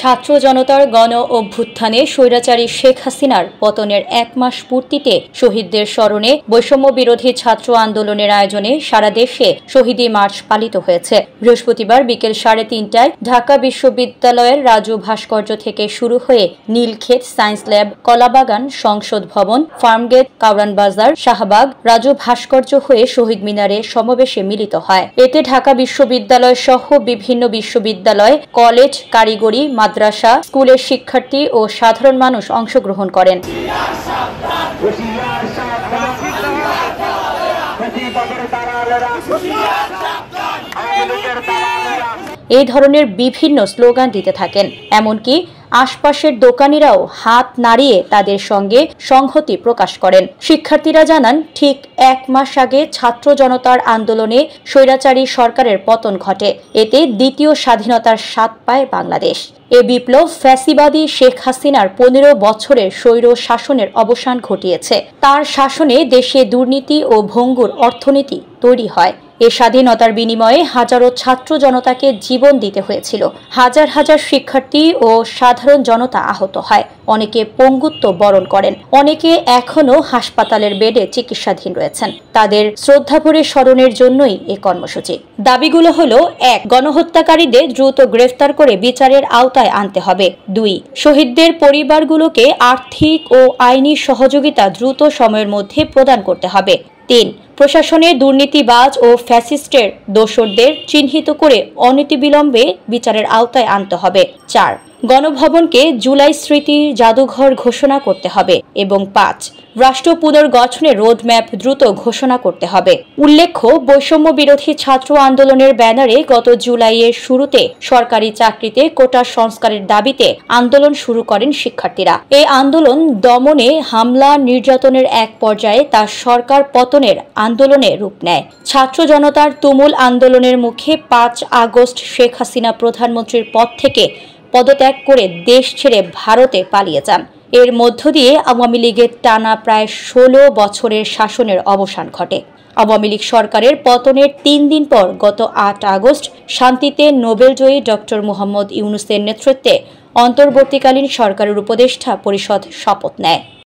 ছাত্র জনতার গণ অভ্যুত্থানে স্বৈরাচারী শেখ হাসিনার পতনের 1 মাস পূর্তিতে শহীদদের স্মরণে বৈষম্য বিরোধী ছাত্র আন্দোলনের আয়োজনে সারা দেশে শহীদি মার্চ পালিত হয়েছে। বৃহস্পতিবার বিকেল 3:30টায় ঢাকা বিশ্ববিদ্যালয়ের রাজু ভাস্কর্য থেকে শুরু হয়ে নীলক্ষেত, সায়েন্স ল্যাব, কলাবাগান, সংসদ ভবন, ফার্মগেট, কাউরান বাজার, শাহবাগ, রাজু ভাস্কর্য হয়ে শহীদ মিনারে সমাবেশে মিলিত হয়। এতে ঢাকা বিশ্ববিদ্যালয় সহ বিভিন্ন বিশ্ববিদ্যালয়, কলেজ, কারিগরি, মাদ্রাসা, স্কুলের শিক্ষার্থী ও সাধারণ মানুষ অংশগ্রহণ করেন। এই ধরনের বিভিন্ন স্লোগান দিতে থাকেন। এমনকি আশপাশের দোকানিরাও হাত নাড়িয়ে তাদের সঙ্গে সংহতি প্রকাশ করেন। শিক্ষার্থীরা জানান, ঠিক 1 মাস আগে ছাত্র জনতার আন্দোলনে স্বৈরাচারী সরকারের পতন ঘটে। এতে দ্বিতীয় স্বাধীনতার স্বাদ পায় বাংলাদেশ। এ বিপ্লব ফ্যাসিবাদী শেখ হাসিনার 15 বছরের স্বৈর শাসনের অবসান ঘটিয়েছে। তার শাসনে দেশে দুর্নীতি ও ভঙ্গুর অর্থনীতি তৈরি হয়। এ স্বাধীনতার বিনিময়ে হাজারো ছাত্র জনতাকে জীবন দিতে হয়েছিল। হাজার হাজার শিক্ষার্থী ও সাধারণ জনতা আহত হয়। অনেকে পঙ্গুত্ব বরণ করেন। অনেকে এখনও হাসপাতালের বেডে চিকিৎসাধীন রয়েছেন। তাদের শ্রদ্ধাভরে স্মরণের জন্যই এ কর্মসূচি। দাবিগুলো হলো: 1. গণহত্যাকারীদের দ্রুত গ্রেফতার করে বিচারের আওতায় আনতে হবে। 2. শহীদদের পরিবারগুলোকে আর্থিক ও আইনি সহযোগিতা দ্রুত সময়ের মধ্যে প্রদান করতে হবে। 3. প্রশাসনের দুর্নীতিবাজ ও ফ্যাসিস্টের দোসরদের চিহ্নিত করে অনতিবিলম্বে বিচারের আওতায় আনতে হবে। 4. গণভবনকে জুলাই স্মৃতি জাদুঘর ঘোষণা করতে হবে। এবং 5. রাষ্ট্র পুনর্গঠনের রোডম্যাপ দ্রুত ঘোষণা করতে হবে। উল্লেখ্য, বৈষম্য বিরোধী ছাত্র আন্দোলনের ব্যানারে গত জুলাইয়ের শুরুতে সরকারি চাকরিতে কোটা সংস্কারের দাবিতে আন্দোলন শুরু করেন শিক্ষার্থীরা। এই আন্দোলন দমনে হামলা, নির্যাতনের এক পর্যায়ে তা সরকার পতনের আন্দোলনে রূপ নেয়। ছাত্র জনতার তুমুল আন্দোলনের মুখে 5 আগস্ট শেখ হাসিনা প্রধানমন্ত্রীর পদ থেকে পদত্যাগ করে দেশ ছেড়ে ভারতে পালিয়ে যান। এর মধ্য দিয়ে আওয়ামী লীগের টানা প্রায় 16 বছরের শাসনের অবসান ঘটে। আওয়ামী লীগ সরকারের পতনের 3 দিন পর গত 8 আগস্ট শান্তিতে নোবেলজয়ী ডক্টর মোহাম্মদ ইউনূসের নেতৃত্বে অন্তর্বর্তীকালীন সরকারের উপদেষ্টা পরিষদ শপথ নেয়।